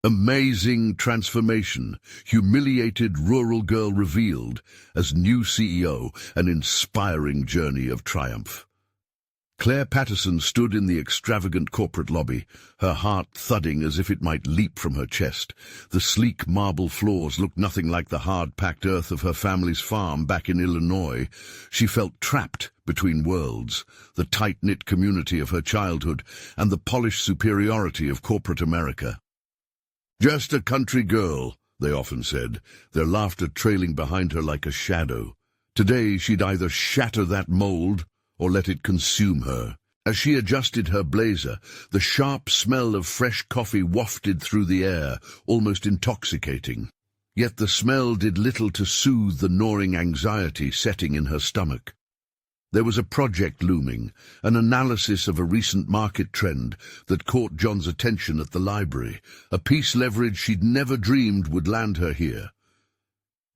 Amazing transformation. Humiliated rural girl revealed as new CEO, an inspiring journey of triumph. Claire Patterson stood in the extravagant corporate lobby, her heart thudding as if it might leap from her chest. The sleek marble floors looked nothing like the hard-packed earth of her family's farm back in Illinois. She felt trapped between worlds, the tight-knit community of her childhood and the polished superiority of corporate America. "Just a country girl," they often said, their laughter trailing behind her like a shadow. Today she'd either shatter that mold or let it consume her. As she adjusted her blazer, the sharp smell of fresh coffee wafted through the air, almost intoxicating. Yet the smell did little to soothe the gnawing anxiety setting in her stomach. There was a project looming, an analysis of a recent market trend that caught John's attention at the library, a piece leverage she'd never dreamed would land her here.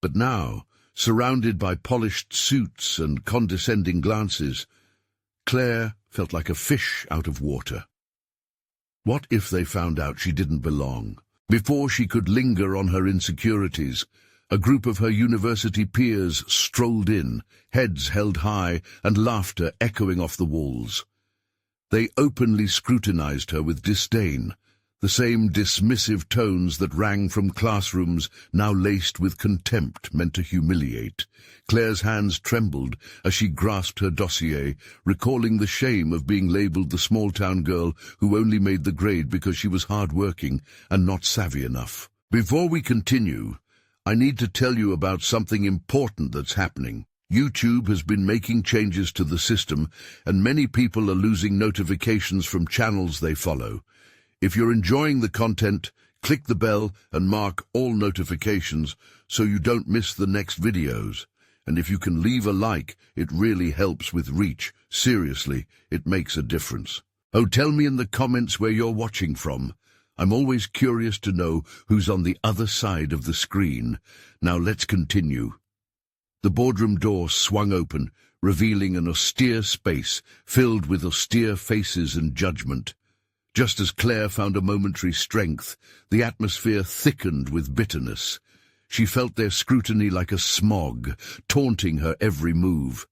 But now, surrounded by polished suits and condescending glances, Claire felt like a fish out of water. What if they found out she didn't belong? Before she could linger on her insecurities, a group of her university peers strolled in, heads held high and laughter echoing off the walls. They openly scrutinized her with disdain, the same dismissive tones that rang from classrooms now laced with contempt meant to humiliate. Claire's hands trembled as she grasped her dossier, recalling the shame of being labeled the small-town girl who only made the grade because she was hard-working and not savvy enough. Before we continue, I need to tell you about something important that's happening. YouTube has been making changes to the system, and many people are losing notifications from channels they follow. If you're enjoying the content, click the bell and mark all notifications so you don't miss the next videos. And if you can leave a like, it really helps with reach. Seriously, it makes a difference. Oh, tell me in the comments where you're watching from. I'm always curious to know who's on the other side of the screen. Now let's continue. The boardroom door swung open, revealing an austere space filled with austere faces and judgment. Just as Claire found a momentary strength, the atmosphere thickened with bitterness. She felt their scrutiny like a smog, taunting her every move.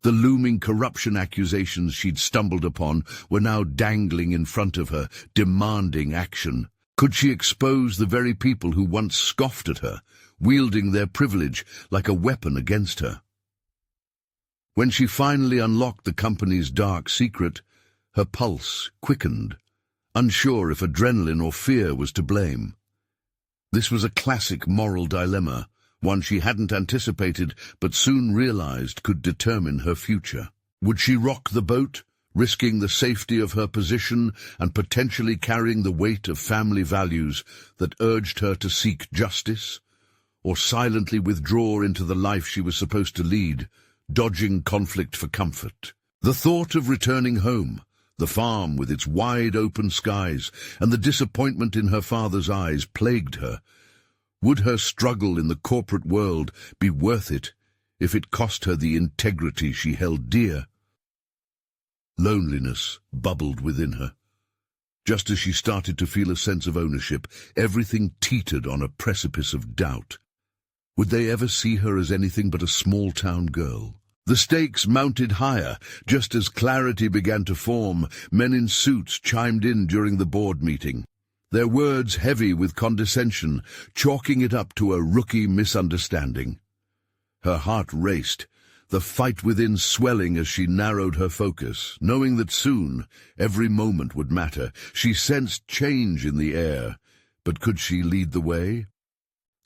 The looming corruption accusations she'd stumbled upon were now dangling in front of her, demanding action. Could she expose the very people who once scoffed at her, wielding their privilege like a weapon against her? When she finally unlocked the company's dark secret, her pulse quickened, unsure if adrenaline or fear was to blame. This was a classic moral dilemma, one she hadn't anticipated but soon realized could determine her future. Would she rock the boat, risking the safety of her position and potentially carrying the weight of family values that urged her to seek justice, or silently withdraw into the life she was supposed to lead, dodging conflict for comfort? The thought of returning home, the farm with its wide-open skies, and the disappointment in her father's eyes plagued her. Would her struggle in the corporate world be worth it if it cost her the integrity she held dear? Loneliness bubbled within her. Just as she started to feel a sense of ownership, everything teetered on a precipice of doubt. Would they ever see her as anything but a small-town girl? The stakes mounted higher. Just as clarity began to form, men in suits chimed in during the board meeting, their words heavy with condescension, chalking it up to a rookie misunderstanding. Her heart raced, the fight within swelling as she narrowed her focus, knowing that soon every moment would matter. She sensed change in the air, but could she lead the way?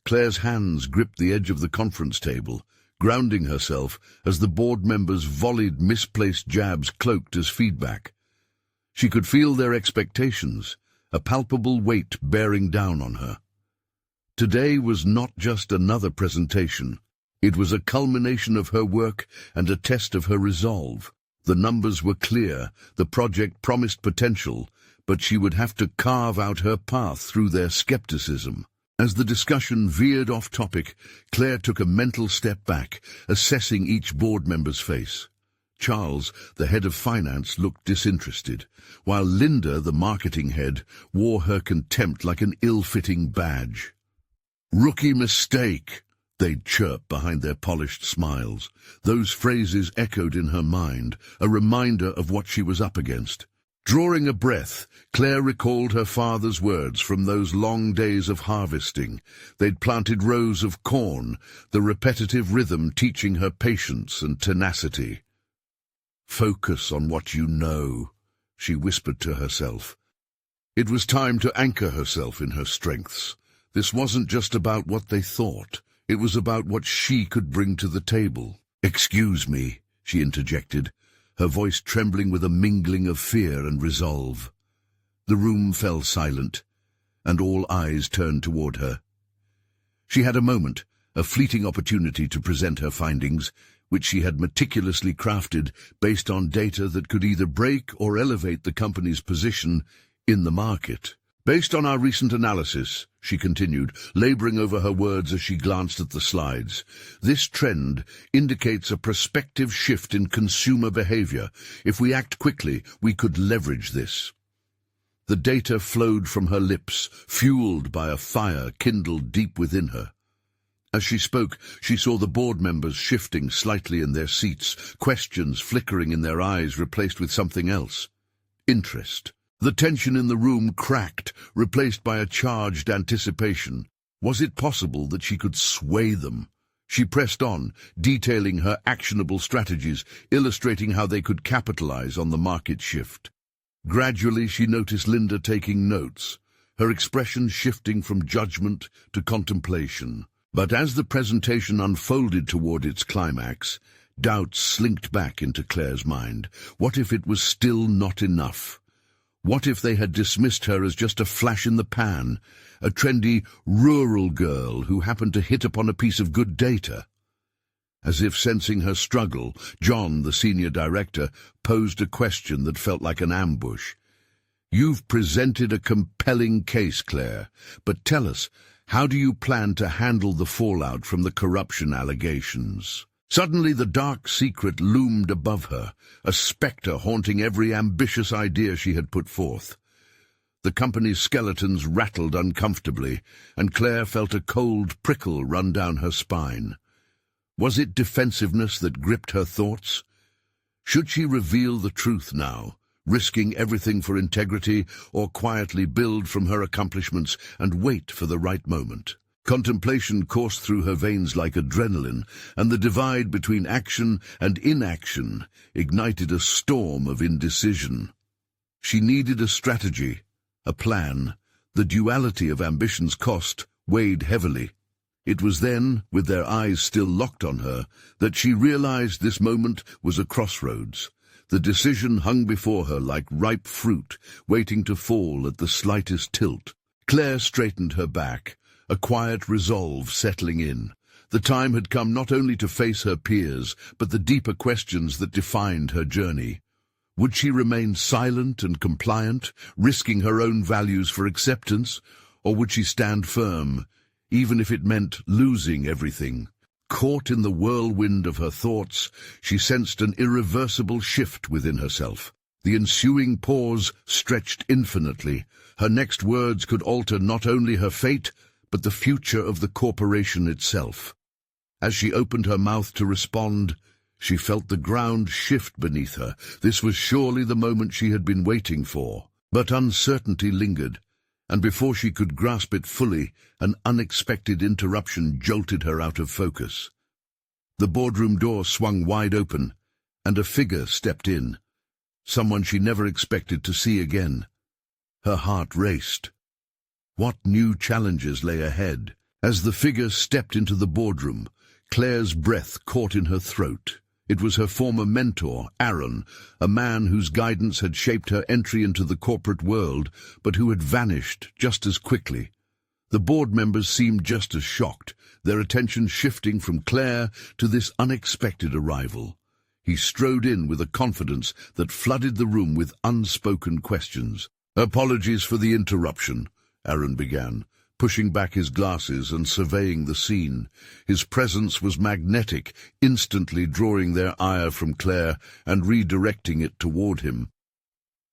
Claire's hands gripped the edge of the conference table, grounding herself as the board members volleyed misplaced jabs cloaked as feedback. She could feel their expectations, a palpable weight bearing down on her. Today was not just another presentation. It was a culmination of her work and a test of her resolve. The numbers were clear, the project promised potential, but she would have to carve out her path through their skepticism. As the discussion veered off topic, Claire took a mental step back, assessing each board member's face. Charles, the head of finance, looked disinterested, while Linda, the marketing head, wore her contempt like an ill-fitting badge. "Rookie mistake," they'd chirp behind their polished smiles. Those phrases echoed in her mind, a reminder of what she was up against. Drawing a breath, Claire recalled her father's words from those long days of harvesting. They'd planted rows of corn, the repetitive rhythm teaching her patience and tenacity. "Focus on what you know," she whispered to herself. It was time to anchor herself in her strengths. This wasn't just about what they thought. It was about what she could bring to the table. "Excuse me," she interjected, her voice trembling with a mingling of fear and resolve. The room fell silent, and all eyes turned toward her. She had a moment, a fleeting opportunity to present her findings, which she had meticulously crafted based on data that could either break or elevate the company's position in the market. "Based on our recent analysis," she continued, laboring over her words as she glanced at the slides, "this trend indicates a prospective shift in consumer behavior. If we act quickly, we could leverage this." The data flowed from her lips, fueled by a fire kindled deep within her. As she spoke, she saw the board members shifting slightly in their seats, questions flickering in their eyes replaced with something else. Interest. The tension in the room cracked, replaced by a charged anticipation. Was it possible that she could sway them? She pressed on, detailing her actionable strategies, illustrating how they could capitalize on the market shift. Gradually, she noticed Linda taking notes, her expression shifting from judgment to contemplation. But as the presentation unfolded toward its climax, doubts slinked back into Claire's mind. What if it was still not enough? What if they had dismissed her as just a flash in the pan, a trendy rural girl who happened to hit upon a piece of good data? As if sensing her struggle, John, the senior director, posed a question that felt like an ambush. "You've presented a compelling case, Claire, but tell us, how do you plan to handle the fallout from the corruption allegations?" Suddenly the dark secret loomed above her, a spectre haunting every ambitious idea she had put forth. The company's skeletons rattled uncomfortably, and Claire felt a cold prickle run down her spine. Was it defensiveness that gripped her thoughts? Should she reveal the truth now, risking everything for integrity, or quietly build from her accomplishments and wait for the right moment? Contemplation coursed through her veins like adrenaline, and the divide between action and inaction ignited a storm of indecision. She needed a strategy, a plan. The duality of ambition's cost weighed heavily. It was then, with their eyes still locked on her, that she realized this moment was a crossroads. The decision hung before her like ripe fruit, waiting to fall at the slightest tilt. Claire straightened her back, a quiet resolve settling in. The time had come not only to face her peers, but the deeper questions that defined her journey. Would she remain silent and compliant, risking her own values for acceptance, or would she stand firm, even if it meant losing everything? Caught in the whirlwind of her thoughts, she sensed an irreversible shift within herself. The ensuing pause stretched infinitely. Her next words could alter not only her fate, but the future of the corporation itself. As she opened her mouth to respond, she felt the ground shift beneath her. This was surely the moment she had been waiting for. But uncertainty lingered, and before she could grasp it fully, an unexpected interruption jolted her out of focus. The boardroom door swung wide open, and a figure stepped in, someone she never expected to see again. Her heart raced. What new challenges lay ahead? As the figure stepped into the boardroom, Claire's breath caught in her throat. It was her former mentor, Aaron, a man whose guidance had shaped her entry into the corporate world, but who had vanished just as quickly. The board members seemed just as shocked, their attention shifting from Claire to this unexpected arrival. He strode in with a confidence that flooded the room with unspoken questions. "Apologies for the interruption," Aaron began, pushing back his glasses and surveying the scene. His presence was magnetic, instantly drawing their ire from Claire and redirecting it toward him.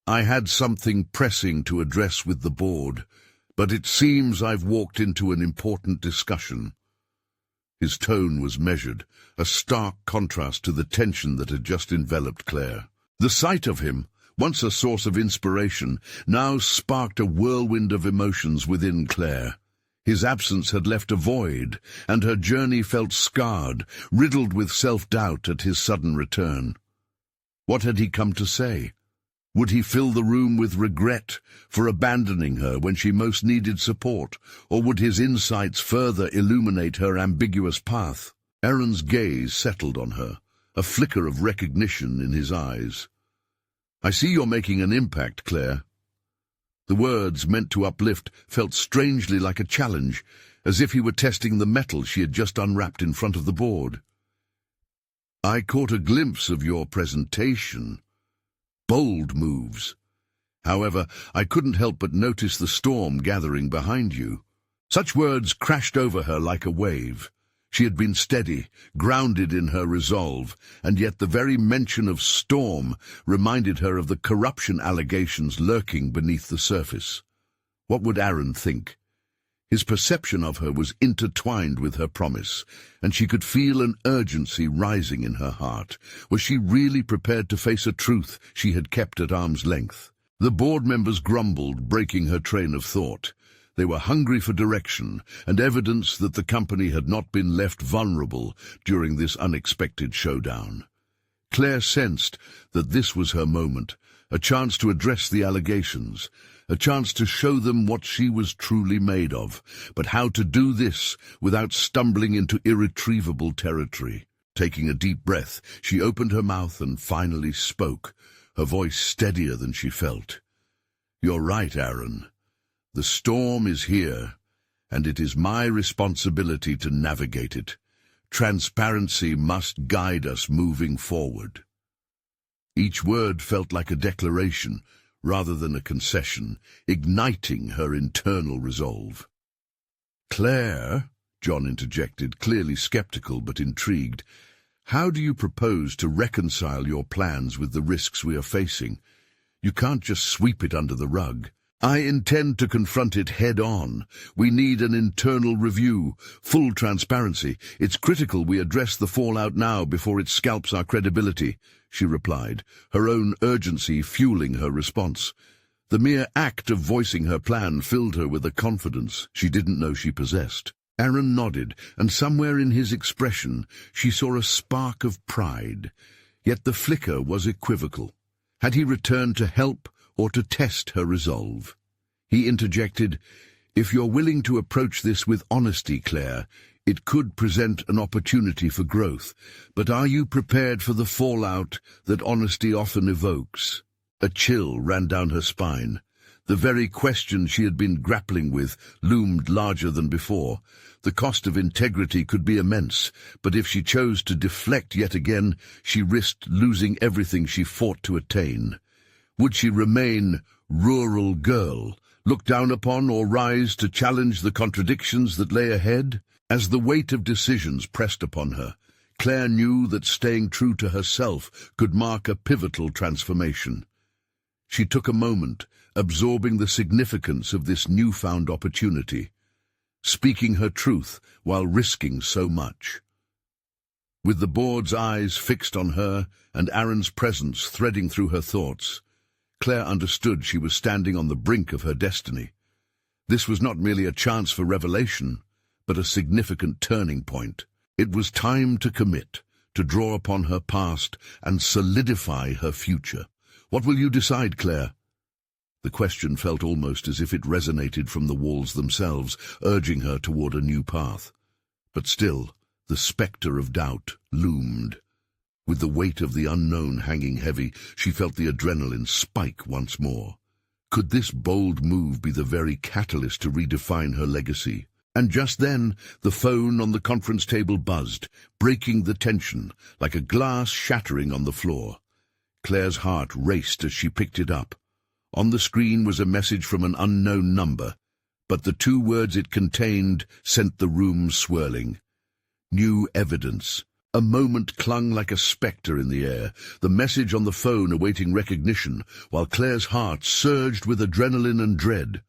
"I had something pressing to address with the board, but it seems I've walked into an important discussion." His tone was measured, a stark contrast to the tension that had just enveloped Claire. The sight of him, once a source of inspiration, now sparked a whirlwind of emotions within Claire. His absence had left a void, and her journey felt scarred, riddled with self-doubt at his sudden return. What had he come to say? Would he fill the room with regret for abandoning her when she most needed support, or would his insights further illuminate her ambiguous path? Aaron's gaze settled on her, a flicker of recognition in his eyes. "I see you're making an impact, Claire." The words, meant to uplift, felt strangely like a challenge, as if he were testing the metal she had just unwrapped in front of the board. "I caught a glimpse of your presentation. Bold moves. However, I couldn't help but notice the storm gathering behind you." Such words crashed over her like a wave. She had been steady, grounded in her resolve, and yet the very mention of storm reminded her of the corruption allegations lurking beneath the surface. What would Aaron think? His perception of her was intertwined with her promise, and she could feel an urgency rising in her heart. Was she really prepared to face a truth she had kept at arm's length? The board members grumbled, breaking her train of thought. They were hungry for direction and evidence that the company had not been left vulnerable during this unexpected showdown. Claire sensed that this was her moment, a chance to address the allegations, a chance to show them what she was truly made of, but how to do this without stumbling into irretrievable territory. Taking a deep breath, she opened her mouth and finally spoke, her voice steadier than she felt. "You're right, Aaron. The storm is here, and it is my responsibility to navigate it. Transparency must guide us moving forward." Each word felt like a declaration, rather than a concession, igniting her internal resolve. "Claire," John interjected, clearly skeptical but intrigued, "how do you propose to reconcile your plans with the risks we are facing? You can't just sweep it under the rug." "I intend to confront it head-on. We need an internal review, full transparency. It's critical we address the fallout now before it scalps our credibility," she replied, her own urgency fueling her response. The mere act of voicing her plan filled her with a confidence she didn't know she possessed. Aaron nodded, and somewhere in his expression she saw a spark of pride. Yet the flicker was equivocal. Had he returned to help or to test her resolve? He interjected, "If you're willing to approach this with honesty, Claire, it could present an opportunity for growth. But are you prepared for the fallout that honesty often evokes?" A chill ran down her spine. The very question she had been grappling with loomed larger than before. The cost of integrity could be immense, but if she chose to deflect yet again, she risked losing everything she fought to attain. Would she remain rural girl, look down upon, or rise to challenge the contradictions that lay ahead? As the weight of decisions pressed upon her, Claire knew that staying true to herself could mark a pivotal transformation. She took a moment, absorbing the significance of this newfound opportunity, speaking her truth while risking so much. With the board's eyes fixed on her and Aaron's presence threading through her thoughts, Claire understood she was standing on the brink of her destiny. This was not merely a chance for revelation, but a significant turning point. It was time to commit, to draw upon her past and solidify her future. "What will you decide, Claire?" The question felt almost as if it resonated from the walls themselves, urging her toward a new path. But still, the spectre of doubt loomed. With the weight of the unknown hanging heavy, she felt the adrenaline spike once more. Could this bold move be the very catalyst to redefine her legacy? And just then, the phone on the conference table buzzed, breaking the tension like a glass shattering on the floor. Claire's heart raced as she picked it up. On the screen was a message from an unknown number. but the two words it contained sent the room swirling. New evidence. A moment clung like a spectre in the air, the message on the phone awaiting recognition, while Claire's heart surged with adrenaline and dread.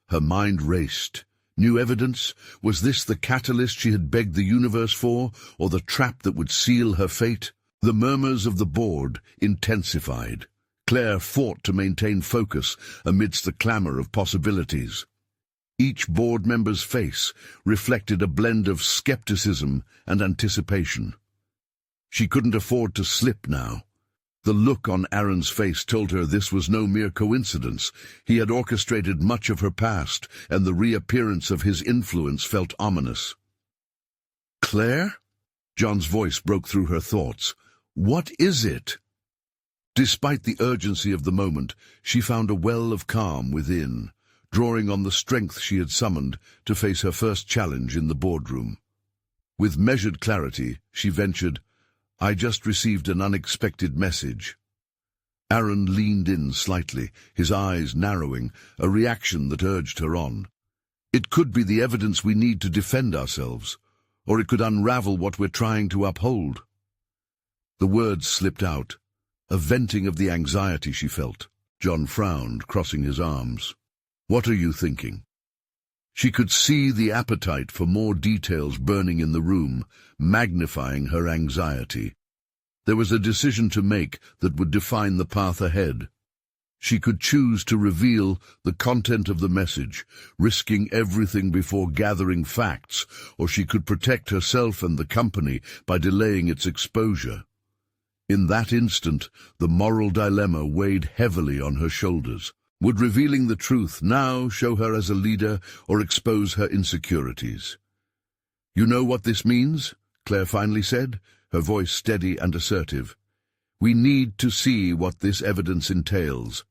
Her mind raced. New evidence? Was this the catalyst she had begged the universe for, or the trap that would seal her fate? The murmurs of the board intensified. Claire fought to maintain focus amidst the clamor of possibilities. Each board member's face reflected a blend of skepticism and anticipation. She couldn't afford to slip now. The look on Aaron's face told her this was no mere coincidence. He had orchestrated much of her past, and the reappearance of his influence felt ominous. "Claire?" John's voice broke through her thoughts. "What is it?" Despite the urgency of the moment, she found a well of calm within, drawing on the strength she had summoned to face her first challenge in the boardroom. With measured clarity, she ventured, "I just received an unexpected message." Aaron leaned in slightly, his eyes narrowing, a reaction that urged her on. "It could be the evidence we need to defend ourselves, or it could unravel what we're trying to uphold." The words slipped out, a venting of the anxiety she felt. John frowned, crossing his arms. "What are you thinking?" She could see the appetite for more details burning in the room, magnifying her anxiety. There was a decision to make that would define the path ahead. She could choose to reveal the content of the message, risking everything before gathering facts, or she could protect herself and the company by delaying its exposure. In that instant, the moral dilemma weighed heavily on her shoulders. Would revealing the truth now show her as a leader or expose her insecurities? "You know what this means?" Claire finally said, her voice steady and assertive. "We need to see what this evidence entails.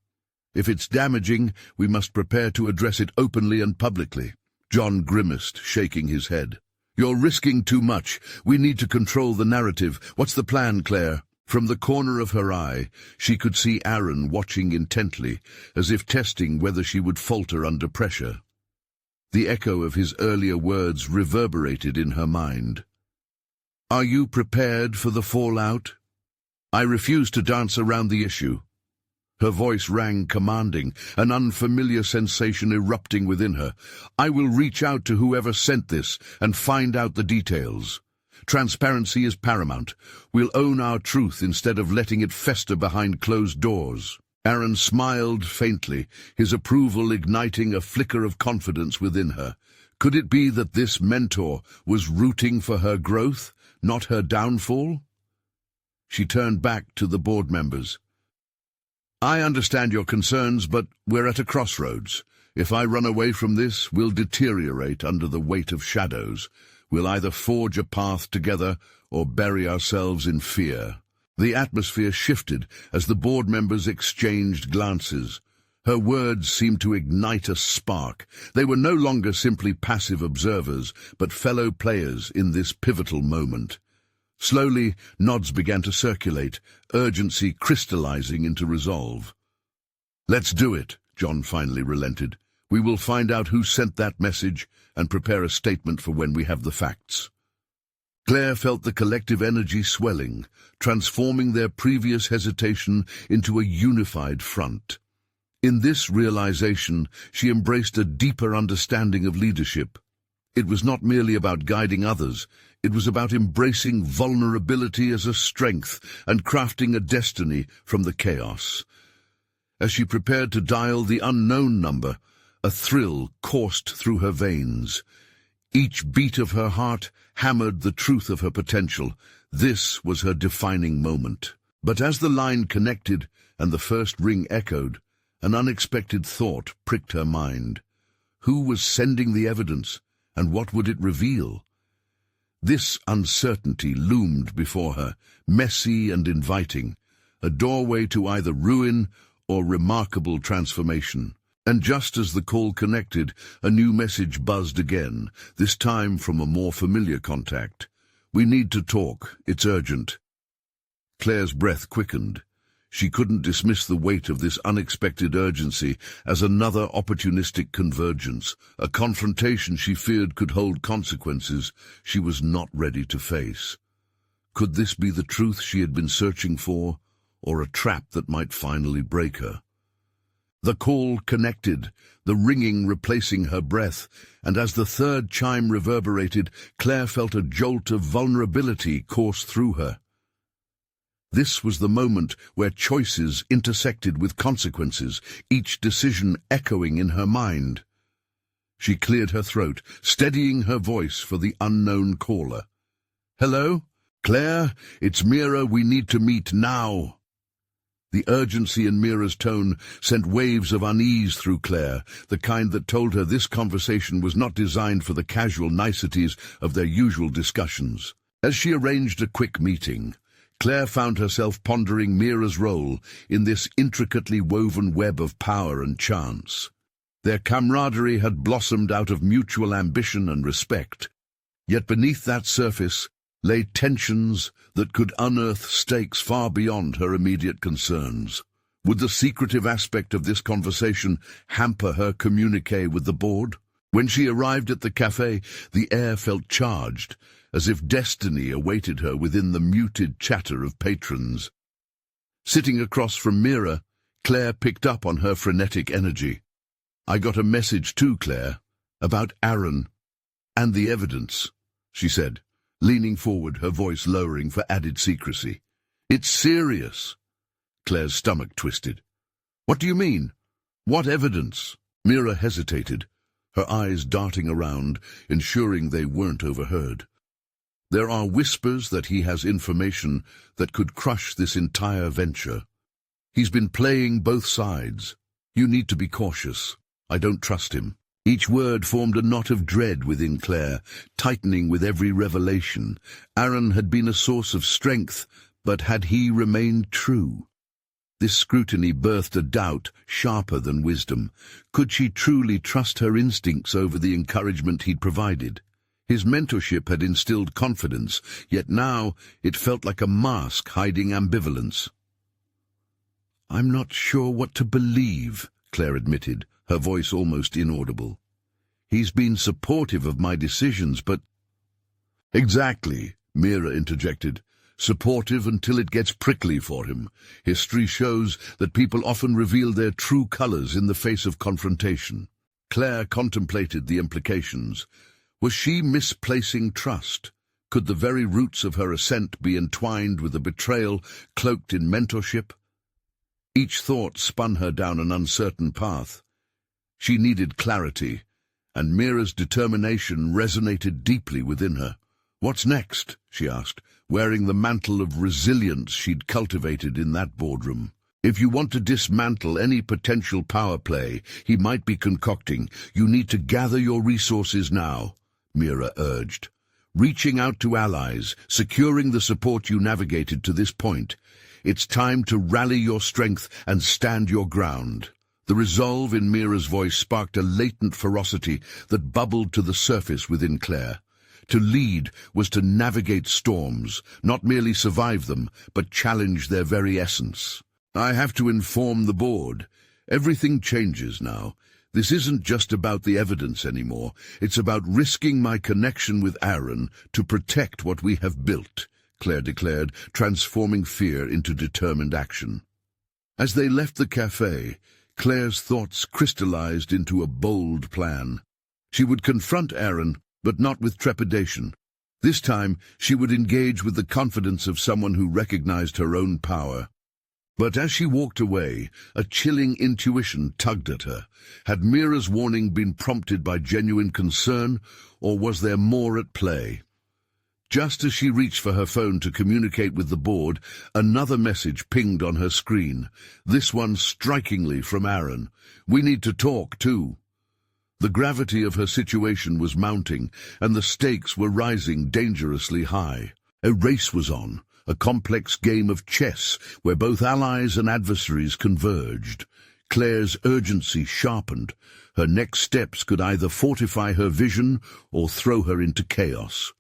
If it's damaging, we must prepare to address it openly and publicly." John grimaced, shaking his head. "You're risking too much. We need to control the narrative. What's the plan, Claire?" From the corner of her eye, she could see Aaron watching intently, as if testing whether she would falter under pressure. The echo of his earlier words reverberated in her mind. "Are you prepared for the fallout?" "I refuse to dance around the issue." Her voice rang commanding, an unfamiliar sensation erupting within her. "I will reach out to whoever sent this and find out the details. Transparency is paramount. We'll own our truth instead of letting it fester behind closed doors." Aaron smiled faintly, his approval igniting a flicker of confidence within her. Could it be that this mentor was rooting for her growth, not her downfall? She turned back to the board members. "I understand your concerns, but we're at a crossroads. If I run away from this, we'll deteriorate under the weight of shadows. We'll either forge a path together or bury ourselves in fear." The atmosphere shifted as the board members exchanged glances. Her words seemed to ignite a spark. They were no longer simply passive observers, but fellow players in this pivotal moment. Slowly, nods began to circulate, urgency crystallizing into resolve. "Let's do it," John finally relented. "We will find out who sent that message and prepare a statement for when we have the facts." Claire felt the collective energy swelling, transforming their previous hesitation into a unified front. In this realization, she embraced a deeper understanding of leadership. It was not merely about guiding others, it was about embracing vulnerability as a strength and crafting a destiny from the chaos. As she prepared to dial the unknown number, a thrill coursed through her veins. Each beat of her heart hammered the truth of her potential. This was her defining moment. But as the line connected and the first ring echoed, an unexpected thought pricked her mind. Who was sending the evidence, and what would it reveal? This uncertainty loomed before her, messy and inviting, a doorway to either ruin or remarkable transformation. And just as the call connected, a new message buzzed again, this time from a more familiar contact. "We need to talk. It's urgent." Claire's breath quickened. She couldn't dismiss the weight of this unexpected urgency as another opportunistic convergence, a confrontation she feared could hold consequences she was not ready to face. Could this be the truth she had been searching for, or a trap that might finally break her? The call connected, the ringing replacing her breath, and as the third chime reverberated, Claire felt a jolt of vulnerability course through her. This was the moment where choices intersected with consequences, each decision echoing in her mind. She cleared her throat, steadying her voice for the unknown caller. "Hello? Claire, it's Mira. We need to meet now." The urgency in Mira's tone sent waves of unease through Claire, the kind that told her this conversation was not designed for the casual niceties of their usual discussions. As she arranged a quick meeting, Claire found herself pondering Mira's role in this intricately woven web of power and chance. Their camaraderie had blossomed out of mutual ambition and respect, yet beneath that surface lay tensions that could unearth stakes far beyond her immediate concerns. Would the secretive aspect of this conversation hamper her communique with the board? When she arrived at the cafe, the air felt charged, as if destiny awaited her within the muted chatter of patrons. Sitting across from Mira, Claire picked up on her frenetic energy. "I got a message too, Claire, about Aaron and the evidence," she said, leaning forward, her voice lowering for added secrecy. "It's serious." Claire's stomach twisted. "What do you mean? What evidence?" Mira hesitated, her eyes darting around, ensuring they weren't overheard. "There are whispers that he has information that could crush this entire venture. He's been playing both sides. You need to be cautious. I don't trust him." Each word formed a knot of dread within Claire, tightening with every revelation. Aaron had been a source of strength, but had he remained true? This scrutiny birthed a doubt sharper than wisdom. Could she truly trust her instincts over the encouragement he'd provided? His mentorship had instilled confidence, yet now it felt like a mask hiding ambivalence. "I'm not sure what to believe," Claire admitted, her voice almost inaudible. "He's been supportive of my decisions, but—" "Exactly," Mira interjected. "Supportive until it gets prickly for him. History shows that people often reveal their true colors in the face of confrontation." Claire contemplated the implications. Was she misplacing trust? Could the very roots of her ascent be entwined with a betrayal cloaked in mentorship? Each thought spun her down an uncertain path. She needed clarity, and Mira's determination resonated deeply within her. "What's next?" she asked, wearing the mantle of resilience she'd cultivated in that boardroom. "If you want to dismantle any potential power play he might be concocting, you need to gather your resources now," Mira urged. "Reaching out to allies, securing the support you navigated to this point. It's time to rally your strength and stand your ground." The resolve in Mira's voice sparked a latent ferocity that bubbled to the surface within Claire. To lead was to navigate storms, not merely survive them, but challenge their very essence. "I have to inform the board. Everything changes now. This isn't just about the evidence anymore. It's about risking my connection with Aaron to protect what we have built," Claire declared, transforming fear into determined action. As they left the cafe, Claire's thoughts crystallized into a bold plan. She would confront Aaron, but not with trepidation. This time, she would engage with the confidence of someone who recognized her own power. But as she walked away, a chilling intuition tugged at her. Had Mira's warning been prompted by genuine concern, or was there more at play? Just as she reached for her phone to communicate with the board, another message pinged on her screen, this one strikingly from Aaron. "We need to talk, too." The gravity of her situation was mounting, and the stakes were rising dangerously high. A race was on, a complex game of chess where both allies and adversaries converged. Claire's urgency sharpened. Her next steps could either fortify her vision or throw her into chaos.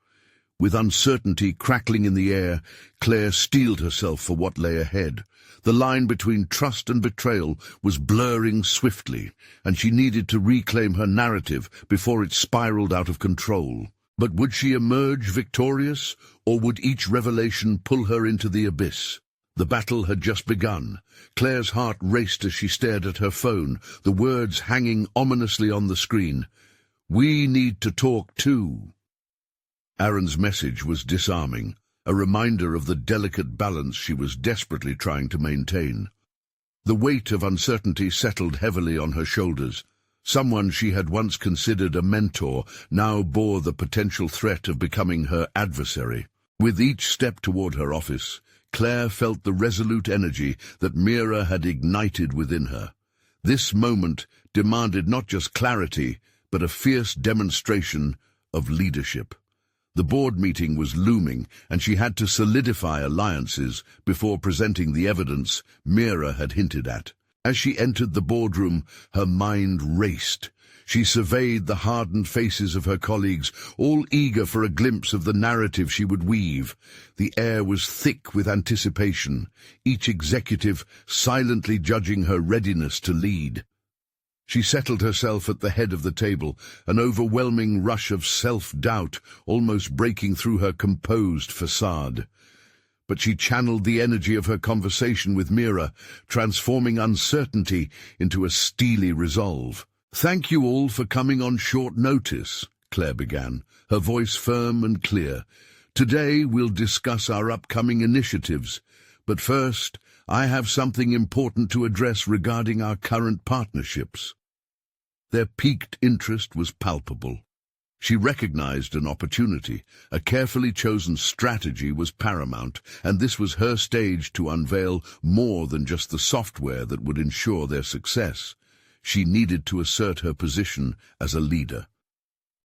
With uncertainty crackling in the air, Claire steeled herself for what lay ahead. The line between trust and betrayal was blurring swiftly, and she needed to reclaim her narrative before it spiraled out of control. But would she emerge victorious, or would each revelation pull her into the abyss? The battle had just begun. Claire's heart raced as she stared at her phone, the words hanging ominously on the screen. "We need to talk too." Aaron's message was disarming, a reminder of the delicate balance she was desperately trying to maintain. The weight of uncertainty settled heavily on her shoulders. Someone she had once considered a mentor now bore the potential threat of becoming her adversary. With each step toward her office, Claire felt the resolute energy that Mira had ignited within her. This moment demanded not just clarity, but a fierce demonstration of leadership. The board meeting was looming, and she had to solidify alliances before presenting the evidence Mira had hinted at. As she entered the boardroom, her mind raced. She surveyed the hardened faces of her colleagues, all eager for a glimpse of the narrative she would weave. The air was thick with anticipation, each executive silently judging her readiness to lead. She settled herself at the head of the table, an overwhelming rush of self-doubt almost breaking through her composed facade. But she channeled the energy of her conversation with Mira, transforming uncertainty into a steely resolve. "Thank you all for coming on short notice," Claire began, her voice firm and clear. "Today we'll discuss our upcoming initiatives, but first I have something important to address regarding our current partnerships." Their piqued interest was palpable. She recognized an opportunity. A carefully chosen strategy was paramount, and this was her stage to unveil more than just the software that would ensure their success. She needed to assert her position as a leader.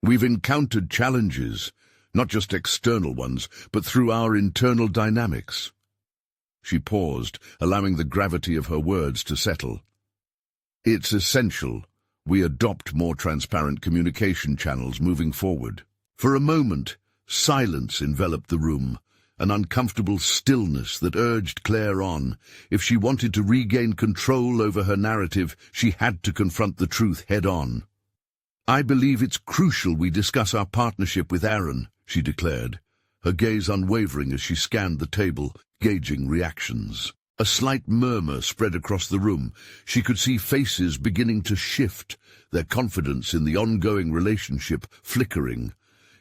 "We've encountered challenges, not just external ones, but through our internal dynamics." She paused, allowing the gravity of her words to settle. "It's essential we adopt more transparent communication channels moving forward." For a moment, silence enveloped the room, an uncomfortable stillness that urged Claire on. If she wanted to regain control over her narrative, she had to confront the truth head-on. "I believe it's crucial we discuss our partnership with Aaron," she declared, her gaze unwavering as she scanned the table, gauging reactions. A slight murmur spread across the room. She could see faces beginning to shift, their confidence in the ongoing relationship flickering.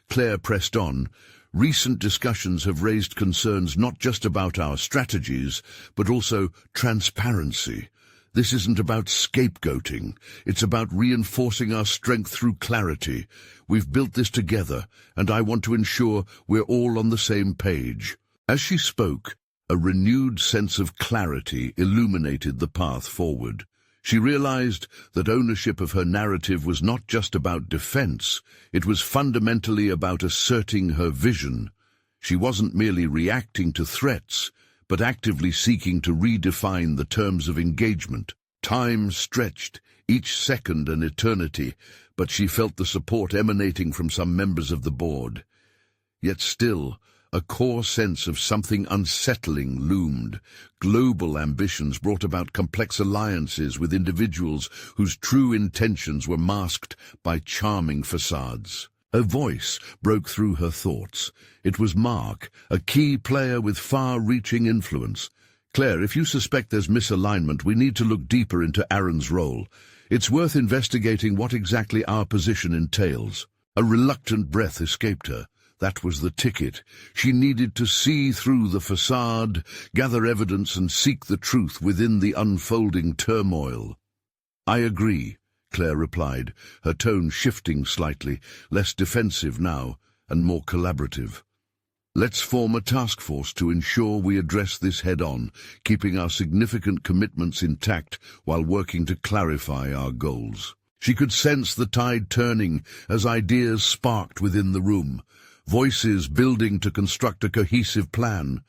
Claire pressed on. "Recent discussions have raised concerns not just about our strategies, but also transparency. This isn't about scapegoating. It's about reinforcing our strength through clarity. We've built this together, and I want to ensure we're all on the same page." As she spoke, a renewed sense of clarity illuminated the path forward. She realized that ownership of her narrative was not just about defense, it was fundamentally about asserting her vision. She wasn't merely reacting to threats, but actively seeking to redefine the terms of engagement. Time stretched, each second an eternity, but she felt the support emanating from some members of the board. Yet still, a core sense of something unsettling loomed. Global ambitions brought about complex alliances with individuals whose true intentions were masked by charming facades. A voice broke through her thoughts. It was Mark, a key player with far-reaching influence. "Claire, if you suspect there's misalignment, we need to look deeper into Aaron's role. It's worth investigating what exactly our position entails." A reluctant breath escaped her. That was the ticket. She needed to see through the facade, gather evidence and seek the truth within the unfolding turmoil. "I agree," Claire replied, her tone shifting slightly, less defensive now and more collaborative. "Let's form a task force to ensure we address this head-on, keeping our significant commitments intact while working to clarify our goals." She could sense the tide turning as ideas sparked within the room. Voices building to construct a cohesive plan.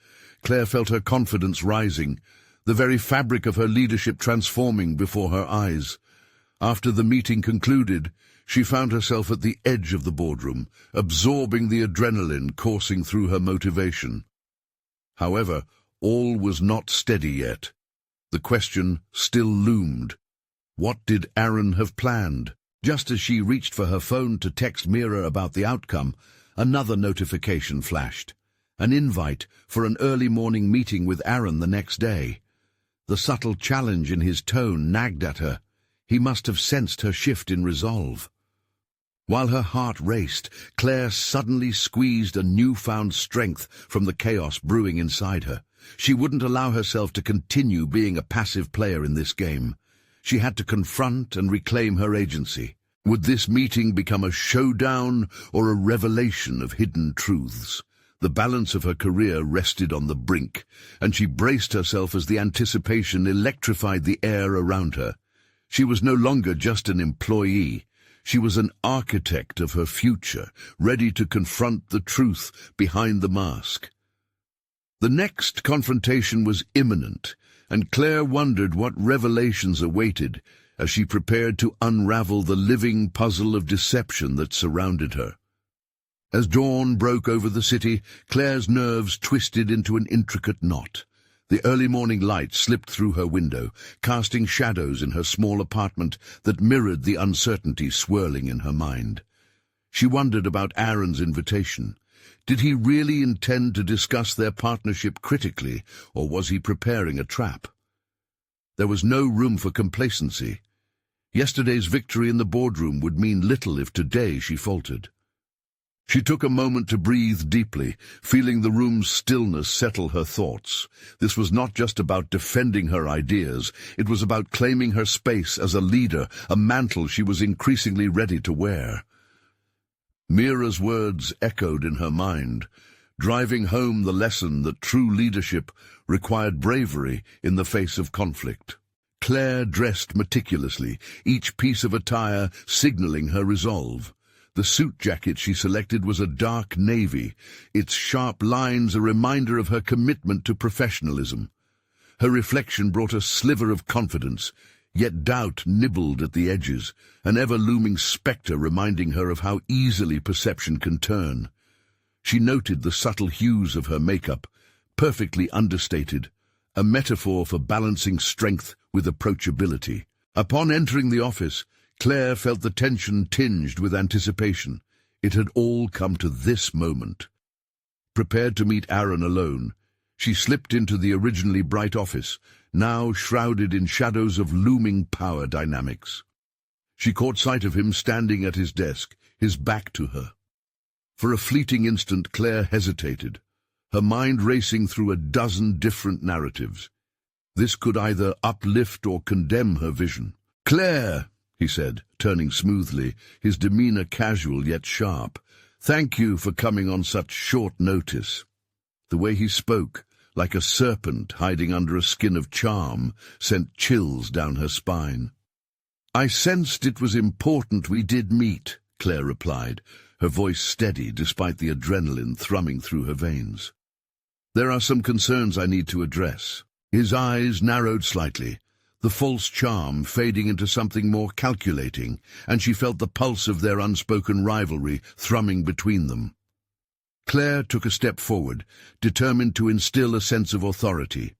Claire felt her confidence rising, the very fabric of her leadership transforming before her eyes. After the meeting concluded, She found herself at the edge of the boardroom, absorbing the adrenaline coursing through her motivation. However, all was not steady yet. The question still loomed. What did Aaron have planned? Just as she reached for her phone to text Mira about the outcome, another notification flashed. An invite for an early morning meeting with Aaron the next day. The subtle challenge in his tone nagged at her. He must have sensed her shift in resolve. While her heart raced, Claire suddenly squeezed a newfound strength from the chaos brewing inside her. She wouldn't allow herself to continue being a passive player in this game. She had to confront and reclaim her agency. Would this meeting become a showdown or a revelation of hidden truths? The balance of her career rested on the brink, and she braced herself as the anticipation electrified the air around her. She was no longer just an employee. She was an architect of her future, ready to confront the truth behind the mask. The next confrontation was imminent, and Claire wondered what revelations awaited as she prepared to unravel the living puzzle of deception that surrounded her. As dawn broke over the city, Claire's nerves twisted into an intricate knot. The early morning light slipped through her window, casting shadows in her small apartment that mirrored the uncertainty swirling in her mind. She wondered about Aaron's invitation. Did he really intend to discuss their partnership critically, or was he preparing a trap? There was no room for complacency. Yesterday's victory in the boardroom would mean little if today she faltered. She took a moment to breathe deeply, feeling the room's stillness settle her thoughts. This was not just about defending her ideas, it was about claiming her space as a leader, a mantle she was increasingly ready to wear. Mira's words echoed in her mind, driving home the lesson that true leadership required bravery in the face of conflict. Claire dressed meticulously, each piece of attire signaling her resolve. The suit jacket she selected was a dark navy, its sharp lines a reminder of her commitment to professionalism. Her reflection brought a sliver of confidence, yet doubt nibbled at the edges, an ever-looming spectre reminding her of how easily perception can turn. She noted the subtle hues of her makeup, perfectly understated, a metaphor for balancing strength with approachability. Upon entering the office, Claire felt the tension tinged with anticipation. It had all come to this moment. Prepared to meet Aaron alone, she slipped into the originally bright office, now shrouded in shadows of looming power dynamics. She caught sight of him standing at his desk, his back to her. For a fleeting instant, Claire hesitated, her mind racing through a dozen different narratives. This could either uplift or condemn her vision. "Claire," he said, turning smoothly, his demeanor casual yet sharp. "Thank you for coming on such short notice." The way he spoke, like a serpent hiding under a skin of charm, sent chills down her spine. "I sensed it was important we did meet," Claire replied, her voice steady despite the adrenaline thrumming through her veins. "There are some concerns I need to address." His eyes narrowed slightly, the false charm fading into something more calculating, and she felt the pulse of their unspoken rivalry thrumming between them. Claire took a step forward, determined to instill a sense of authority.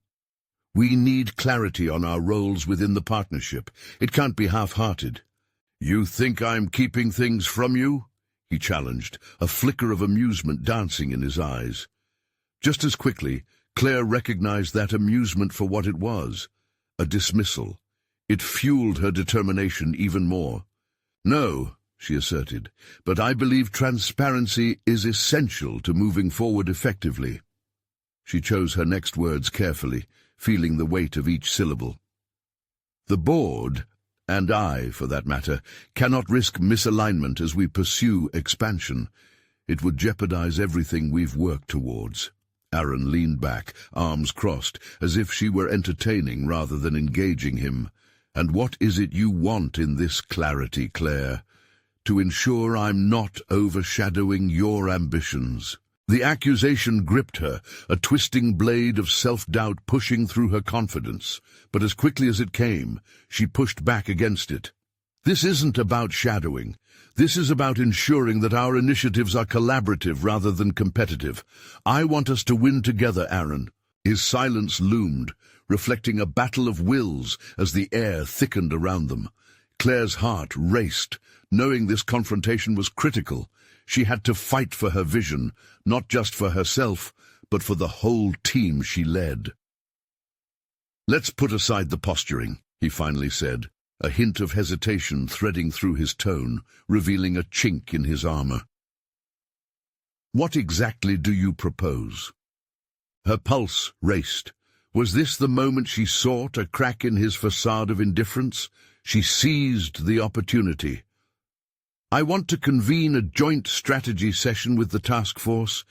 "We need clarity on our roles within the partnership. It can't be half-hearted." "You think I'm keeping things from you?" he challenged, a flicker of amusement dancing in his eyes. Just as quickly, Claire recognized that amusement for what it was, a dismissal. It fueled her determination even more. "No," she asserted, "but I believe transparency is essential to moving forward effectively." She chose her next words carefully, feeling the weight of each syllable. "The board, and I, for that matter, cannot risk misalignment as we pursue expansion. It would jeopardize everything we've worked towards." Aaron leaned back, arms crossed, as if she were entertaining rather than engaging him. "And what is it you want in this clarity, Claire? To ensure I'm not overshadowing your ambitions." The accusation gripped her, a twisting blade of self-doubt pushing through her confidence. But as quickly as it came, she pushed back against it. "This isn't about shadowing. This is about ensuring that our initiatives are collaborative rather than competitive. I want us to win together, Aaron." His silence loomed, reflecting a battle of wills as the air thickened around them. Claire's heart raced, knowing this confrontation was critical. She had to fight for her vision, not just for herself, but for the whole team she led. "Let's put aside the posturing," he finally said, a hint of hesitation threading through his tone, revealing a chink in his armor. "What exactly do you propose?" Her pulse raced. Was this the moment she sought, a crack in his facade of indifference? She seized the opportunity. "I want to convene a joint strategy session with the task force.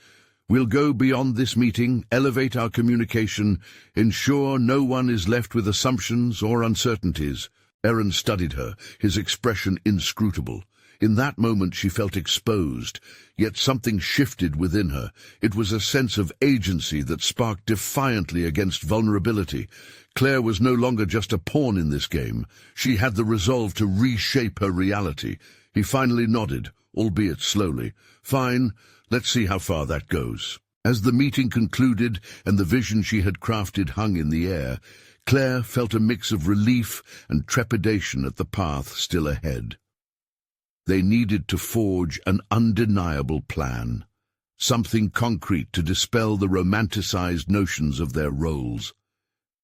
We'll go beyond this meeting, elevate our communication, ensure no one is left with assumptions or uncertainties." Aaron studied her, his expression inscrutable. In that moment she felt exposed, yet something shifted within her. It was a sense of agency that sparked defiantly against vulnerability. Claire was no longer just a pawn in this game. She had the resolve to reshape her reality. He finally nodded, albeit slowly. "Fine, let's see how far that goes." As the meeting concluded and the vision she had crafted hung in the air, Claire felt a mix of relief and trepidation at the path still ahead. They needed to forge an undeniable plan, something concrete to dispel the romanticized notions of their roles.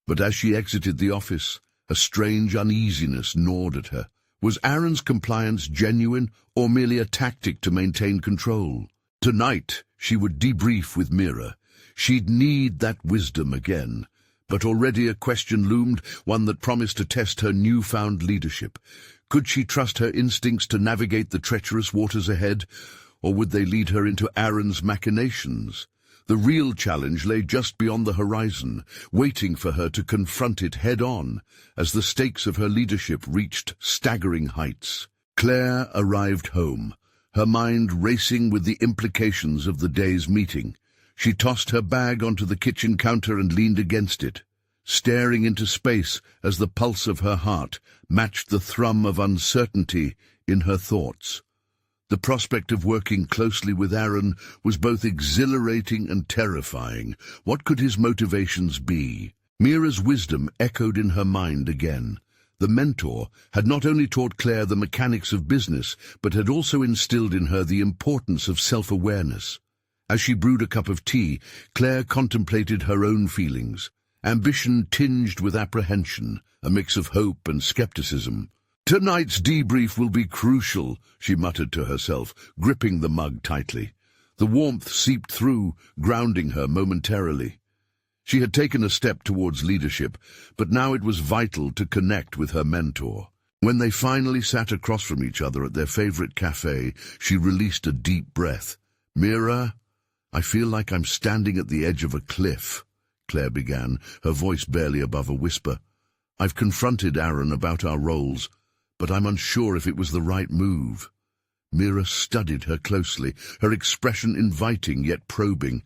But as she exited the office, a strange uneasiness gnawed at her. Was Aaron's compliance genuine or merely a tactic to maintain control? Tonight, she would debrief with Mira. She'd need that wisdom again. But already a question loomed, one that promised to test her newfound leadership. Could she trust her instincts to navigate the treacherous waters ahead, or would they lead her into Aaron's machinations? The real challenge lay just beyond the horizon, waiting for her to confront it head-on, as the stakes of her leadership reached staggering heights. Claire arrived home, her mind racing with the implications of the day's meeting. She tossed her bag onto the kitchen counter and leaned against it, staring into space as the pulse of her heart matched the thrum of uncertainty in her thoughts. The prospect of working closely with Aaron was both exhilarating and terrifying. What could his motivations be? Mira's wisdom echoed in her mind again. The mentor had not only taught Claire the mechanics of business, but had also instilled in her the importance of self-awareness. As she brewed a cup of tea, Claire contemplated her own feelings. Ambition tinged with apprehension, a mix of hope and skepticism. "Tonight's debrief will be crucial," she muttered to herself, gripping the mug tightly. The warmth seeped through, grounding her momentarily. She had taken a step towards leadership, but now it was vital to connect with her mentor. When they finally sat across from each other at their favorite cafe, she released a deep breath. "Mira, I feel like I'm standing at the edge of a cliff," Claire began, her voice barely above a whisper. "I've confronted Aaron about our roles, but I'm unsure if it was the right move." Mira studied her closely, her expression inviting yet probing.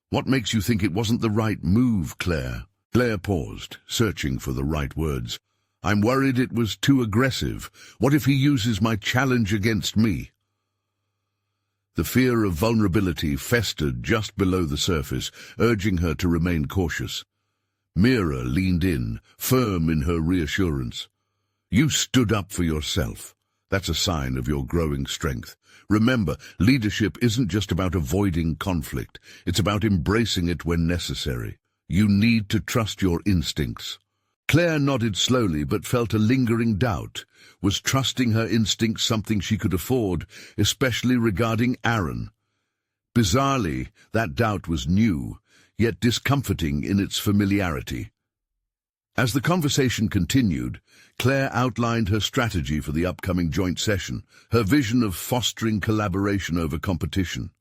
"What makes you think it wasn't the right move, Claire?" Claire paused, searching for the right words. "I'm worried it was too aggressive. What if he uses my challenge against me?" The fear of vulnerability festered just below the surface, urging her to remain cautious. Mira leaned in, firm in her reassurance. "You stood up for yourself. That's a sign of your growing strength. Remember, leadership isn't just about avoiding conflict. It's about embracing it when necessary. You need to trust your instincts." Claire nodded slowly but felt a lingering doubt. Was trusting her instincts something she could afford, especially regarding Aaron? Bizarrely, that doubt was new, yet discomforting in its familiarity. As the conversation continued, Claire outlined her strategy for the upcoming joint session, her vision of fostering collaboration over competition.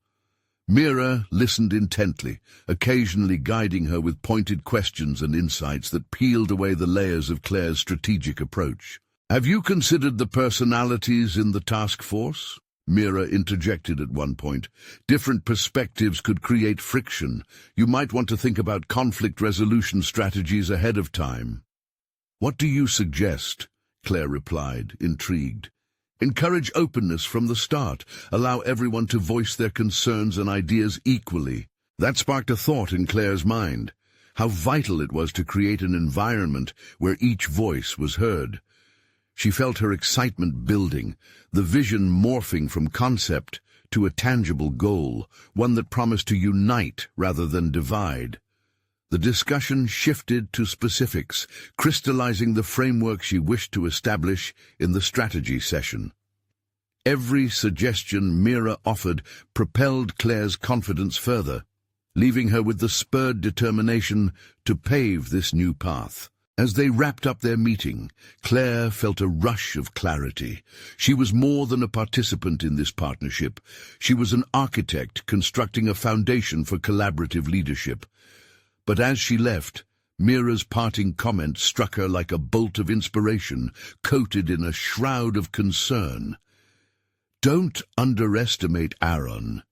Mira listened intently, occasionally guiding her with pointed questions and insights that peeled away the layers of Claire's strategic approach. "Have you considered the personalities in the task force?" Mira interjected at one point. "Different perspectives could create friction. You might want to think about conflict resolution strategies ahead of time." "What do you suggest?" Claire replied, intrigued. Encourage openness from the start. Allow everyone to voice their concerns and ideas equally. That sparked a thought in Claire's mind. How vital it was to create an environment where each voice was heard. She felt her excitement building, the vision morphing from concept to a tangible goal, one that promised to unite rather than divide. The discussion shifted to specifics, crystallizing the framework she wished to establish in the strategy session. Every suggestion Mira offered propelled Claire's confidence further, leaving her with the spurred determination to pave this new path. As they wrapped up their meeting, Claire felt a rush of clarity. She was more than a participant in this partnership. She was an architect constructing a foundation for collaborative leadership. But as she left, Mira's parting comment struck her like a bolt of inspiration, coated in a shroud of concern. "Don't underestimate Aaron.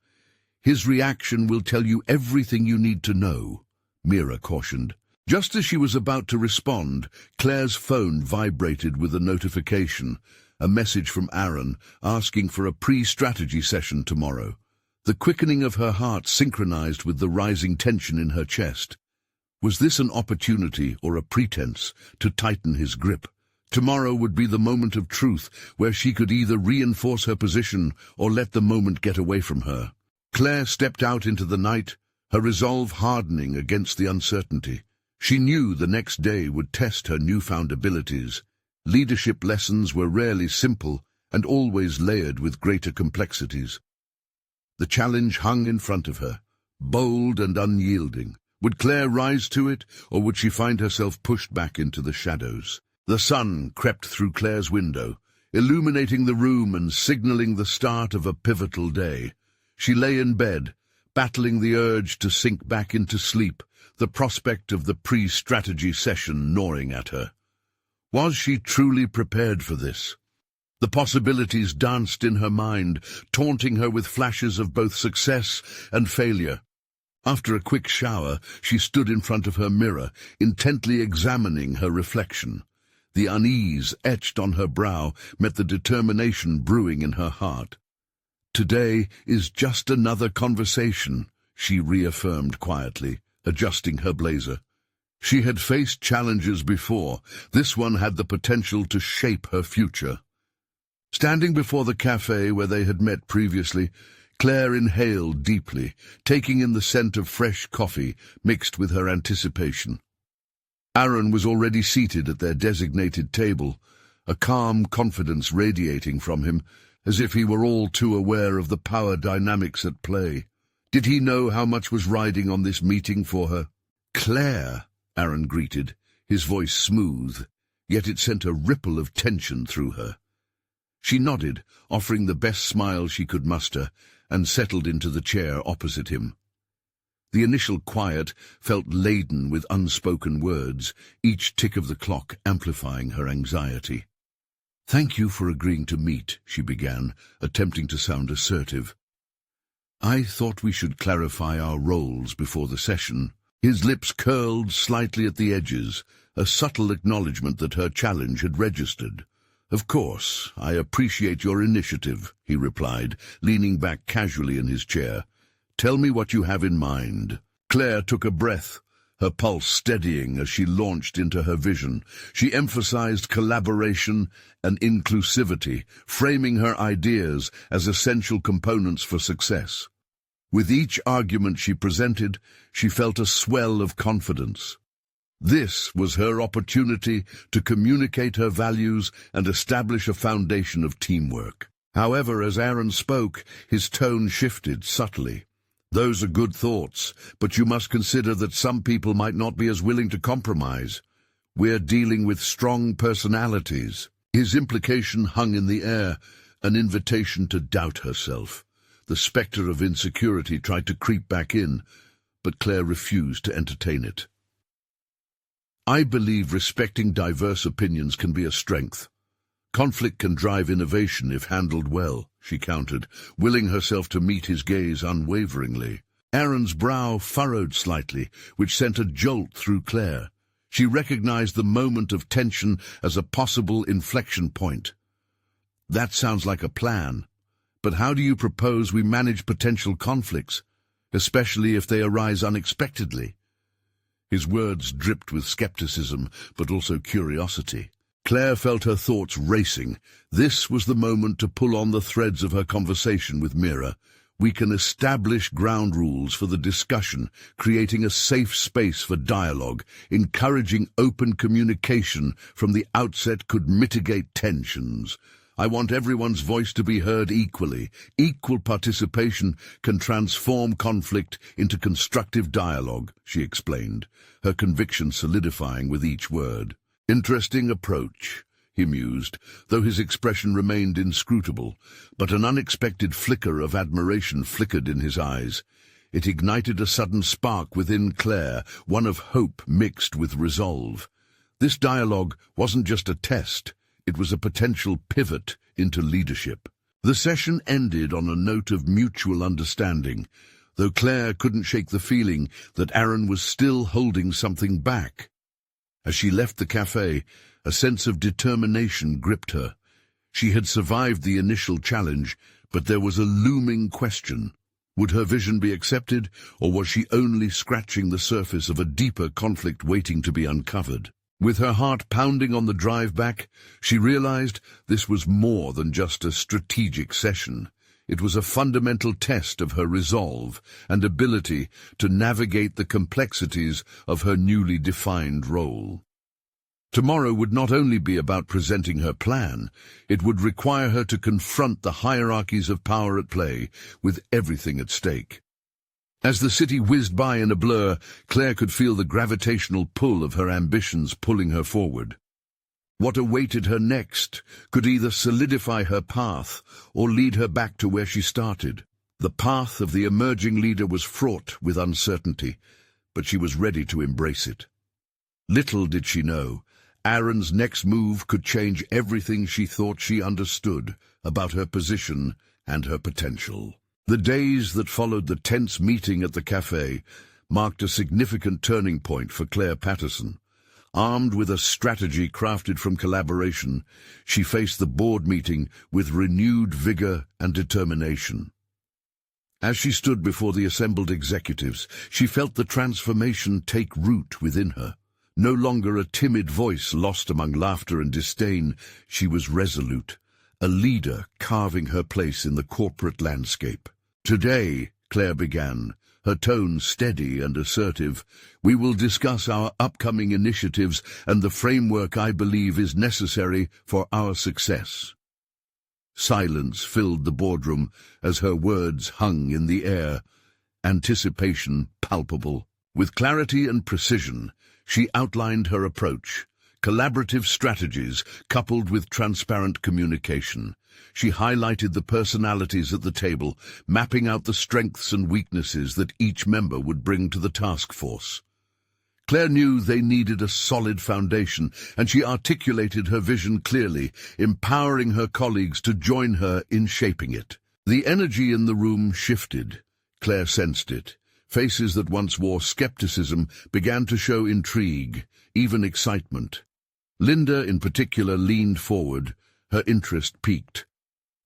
His reaction will tell you everything you need to know," Mira cautioned. Just as she was about to respond, Claire's phone vibrated with a notification, a message from Aaron asking for a pre-strategy session tomorrow. The quickening of her heart synchronized with the rising tension in her chest. Was this an opportunity or a pretense to tighten his grip? Tomorrow would be the moment of truth, where she could either reinforce her position or let the moment get away from her. Claire stepped out into the night, her resolve hardening against the uncertainty. She knew the next day would test her newfound abilities. Leadership lessons were rarely simple and always layered with greater complexities. The challenge hung in front of her, bold and unyielding. Would Claire rise to it, or would she find herself pushed back into the shadows? The sun crept through Claire's window, illuminating the room and signaling the start of a pivotal day. She lay in bed, battling the urge to sink back into sleep, the prospect of the pre-strategy session gnawing at her. Was she truly prepared for this? The possibilities danced in her mind, taunting her with flashes of both success and failure. After a quick shower, she stood in front of her mirror, intently examining her reflection. The unease etched on her brow met the determination brewing in her heart. "Today is just another conversation," she reaffirmed quietly, adjusting her blazer. She had faced challenges before. This one had the potential to shape her future. Standing before the cafe where they had met previously, Claire inhaled deeply, taking in the scent of fresh coffee mixed with her anticipation. Aaron was already seated at their designated table, a calm confidence radiating from him, as if he were all too aware of the power dynamics at play. Did he know how much was riding on this meeting for her? "Claire," Aaron greeted, his voice smooth, yet it sent a ripple of tension through her. She nodded, offering the best smile she could muster, and settled into the chair opposite him. The initial quiet felt laden with unspoken words, each tick of the clock amplifying her anxiety. "Thank you for agreeing to meet," she began, attempting to sound assertive. "I thought we should clarify our roles before the session." His lips curled slightly at the edges, a subtle acknowledgement that her challenge had registered. "Of course, I appreciate your initiative," he replied, leaning back casually in his chair. "Tell me what you have in mind." Claire took a breath, her pulse steadying as she launched into her vision. She emphasized collaboration and inclusivity, framing her ideas as essential components for success. With each argument she presented, she felt a swell of confidence. This was her opportunity to communicate her values and establish a foundation of teamwork. However, as Aaron spoke, his tone shifted subtly. "Those are good thoughts, but you must consider that some people might not be as willing to compromise. We're dealing with strong personalities." His implication hung in the air, an invitation to doubt herself. The spectre of insecurity tried to creep back in, but Claire refused to entertain it. "I believe respecting diverse opinions can be a strength. Conflict can drive innovation if handled well," she countered, willing herself to meet his gaze unwaveringly. Aaron's brow furrowed slightly, which sent a jolt through Claire. She recognized the moment of tension as a possible inflection point. That sounds like a plan. But how do you propose we manage potential conflicts, especially if they arise unexpectedly? His words dripped with skepticism, but also curiosity. Claire felt her thoughts racing. This was the moment to pull on the threads of her conversation with Mira. We can establish ground rules for the discussion, creating a safe space for dialogue. Encouraging open communication from the outset could mitigate tensions. I want everyone's voice to be heard equally. Equal participation can transform conflict into constructive dialogue, she explained, her conviction solidifying with each word. Interesting approach, he mused, though his expression remained inscrutable, but an unexpected flicker of admiration flickered in his eyes. It ignited a sudden spark within Claire, one of hope mixed with resolve. This dialogue wasn't just a test, it was a potential pivot into leadership. The session ended on a note of mutual understanding, though Claire couldn't shake the feeling that Aaron was still holding something back. As she left the cafe, a sense of determination gripped her. She had survived the initial challenge, but there was a looming question. Would her vision be accepted, or was she only scratching the surface of a deeper conflict waiting to be uncovered? With her heart pounding on the drive back, she realized this was more than just a strategic session. It was a fundamental test of her resolve and ability to navigate the complexities of her newly defined role. Tomorrow would not only be about presenting her plan, it would require her to confront the hierarchies of power at play, with everything at stake. As the city whizzed by in a blur, Claire could feel the gravitational pull of her ambitions pulling her forward. What awaited her next could either solidify her path or lead her back to where she started. The path of the emerging leader was fraught with uncertainty, but she was ready to embrace it. Little did she know, Aaron's next move could change everything she thought she understood about her position and her potential. The days that followed the tense meeting at the cafe marked a significant turning point for Claire Patterson. Armed with a strategy crafted from collaboration, she faced the board meeting with renewed vigor and determination. As she stood before the assembled executives, she felt the transformation take root within her. No longer a timid voice lost among laughter and disdain, she was resolute, a leader carving her place in the corporate landscape. Today, Claire began, her tone steady and assertive, we will discuss our upcoming initiatives and the framework I believe is necessary for our success. Silence filled the boardroom as her words hung in the air, anticipation palpable. With clarity and precision, she outlined her approach, collaborative strategies coupled with transparent communication. She highlighted the personalities at the table, mapping out the strengths and weaknesses that each member would bring to the task force. Claire knew they needed a solid foundation, and she articulated her vision clearly, empowering her colleagues to join her in shaping it. The energy in the room shifted. Claire sensed it. Faces that once wore skepticism began to show intrigue, even excitement. Linda, in particular, leaned forward, her interest piqued.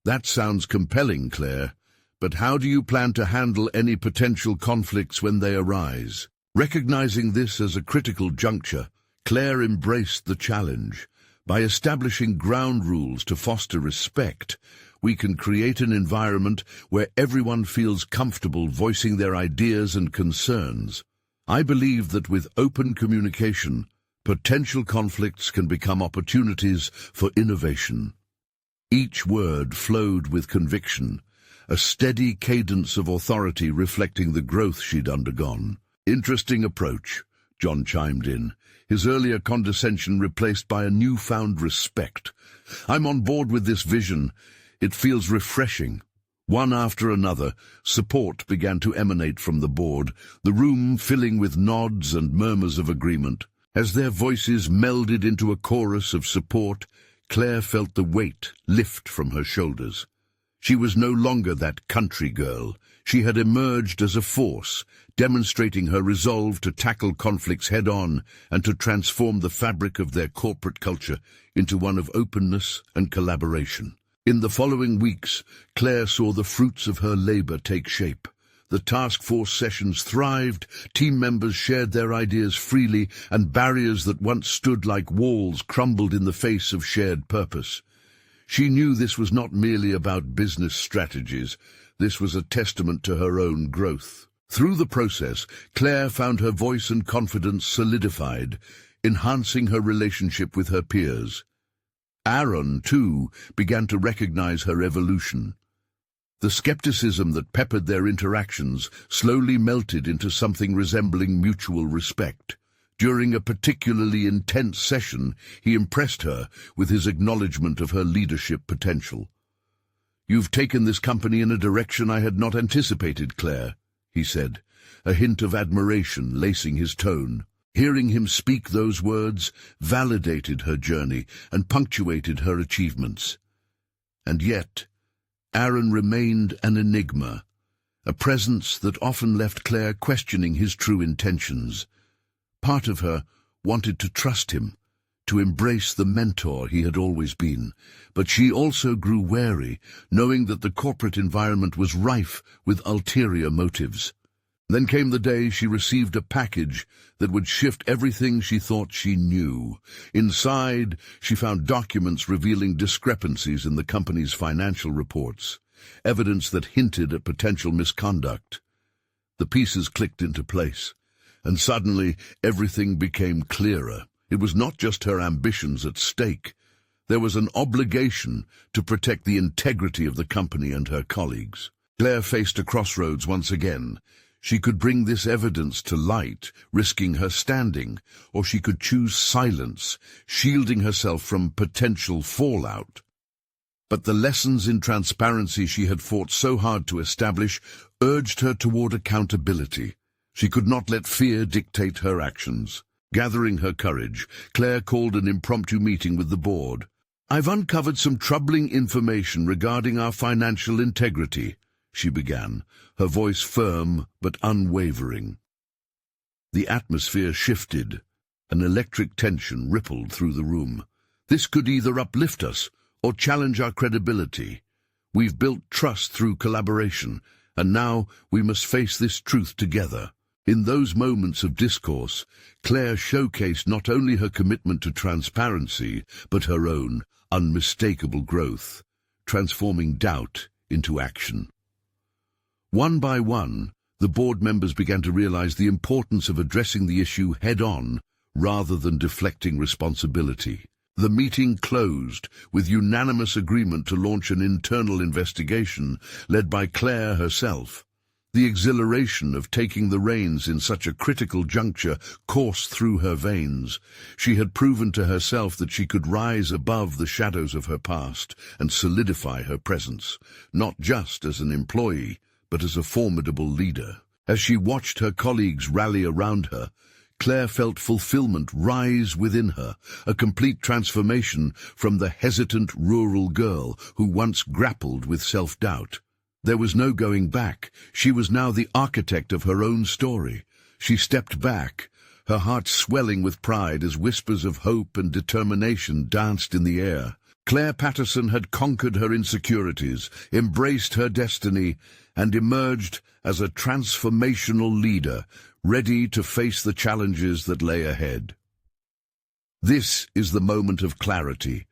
That sounds compelling, Claire, but how do you plan to handle any potential conflicts when they arise? Recognizing this as a critical juncture, Claire embraced the challenge. By establishing ground rules to foster respect, we can create an environment where everyone feels comfortable voicing their ideas and concerns. I believe that with open communication, potential conflicts can become opportunities for innovation. Each word flowed with conviction, a steady cadence of authority reflecting the growth she'd undergone. Interesting approach, John chimed in, his earlier condescension replaced by a newfound respect. I'm on board with this vision. It feels refreshing. One after another, support began to emanate from the board, the room filling with nods and murmurs of agreement. As their voices melded into a chorus of support, Claire felt the weight lift from her shoulders. She was no longer that country girl. She had emerged as a force, demonstrating her resolve to tackle conflicts head-on and to transform the fabric of their corporate culture into one of openness and collaboration. In the following weeks, Claire saw the fruits of her labor take shape. The task force sessions thrived, team members shared their ideas freely, and barriers that once stood like walls crumbled in the face of shared purpose. She knew this was not merely about business strategies. This was a testament to her own growth. Through the process, Claire found her voice and confidence solidified, enhancing her relationship with her peers. Aaron, too, began to recognize her evolution. The skepticism that peppered their interactions slowly melted into something resembling mutual respect. During a particularly intense session, he impressed her with his acknowledgement of her leadership potential. "You've taken this company in a direction I had not anticipated, Claire," he said, a hint of admiration lacing his tone. Hearing him speak those words validated her journey and punctuated her achievements. And yet, Aaron remained an enigma, a presence that often left Claire questioning his true intentions. Part of her wanted to trust him, to embrace the mentor he had always been, but she also grew wary, knowing that the corporate environment was rife with ulterior motives. Then came the day she received a package that would shift everything she thought she knew. Inside, she found documents revealing discrepancies in the company's financial reports, evidence that hinted at potential misconduct. The pieces clicked into place, and suddenly everything became clearer. It was not just her ambitions at stake. There was an obligation to protect the integrity of the company and her colleagues. Claire faced a crossroads once again. She could bring this evidence to light, risking her standing, or she could choose silence, shielding herself from potential fallout. But the lessons in transparency she had fought so hard to establish urged her toward accountability. She could not let fear dictate her actions. Gathering her courage, Claire called an impromptu meeting with the board. "I've uncovered some troubling information regarding our financial integrity," she began, her voice firm but unwavering. The atmosphere shifted. An electric tension rippled through the room. This could either uplift us or challenge our credibility. We've built trust through collaboration, and now we must face this truth together. In those moments of discourse, Claire showcased not only her commitment to transparency, but her own unmistakable growth, transforming doubt into action. One by one, the board members began to realize the importance of addressing the issue head-on rather than deflecting responsibility. The meeting closed with unanimous agreement to launch an internal investigation led by Claire herself. The exhilaration of taking the reins in such a critical juncture coursed through her veins. She had proven to herself that she could rise above the shadows of her past and solidify her presence, not just as an employee, but as a formidable leader. As she watched her colleagues rally around her, Claire felt fulfillment rise within her, a complete transformation from the hesitant rural girl who once grappled with self-doubt. There was no going back. She was now the architect of her own story. She stepped back, her heart swelling with pride as whispers of hope and determination danced in the air. Claire Patterson had conquered her insecurities, embraced her destiny, and emerged as a transformational leader, ready to face the challenges that lay ahead. This is the moment of clarity.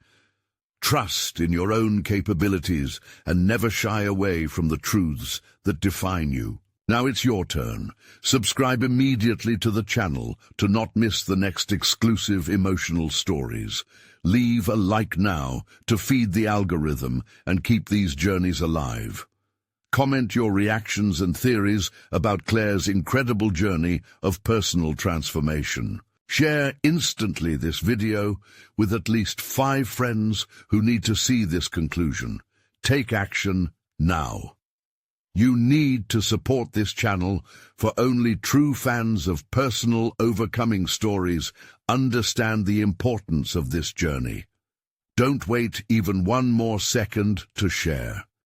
Trust in your own capabilities and never shy away from the truths that define you. Now it's your turn. Subscribe immediately to the channel to not miss the next exclusive emotional stories. Leave a like now to feed the algorithm and keep these journeys alive. Comment your reactions and theories about Claire's incredible journey of personal transformation. Share instantly this video with at least 5 friends who need to see this conclusion. Take action now. You need to support this channel, for only true fans of personal overcoming stories understand the importance of this journey. Don't wait even one more second to share.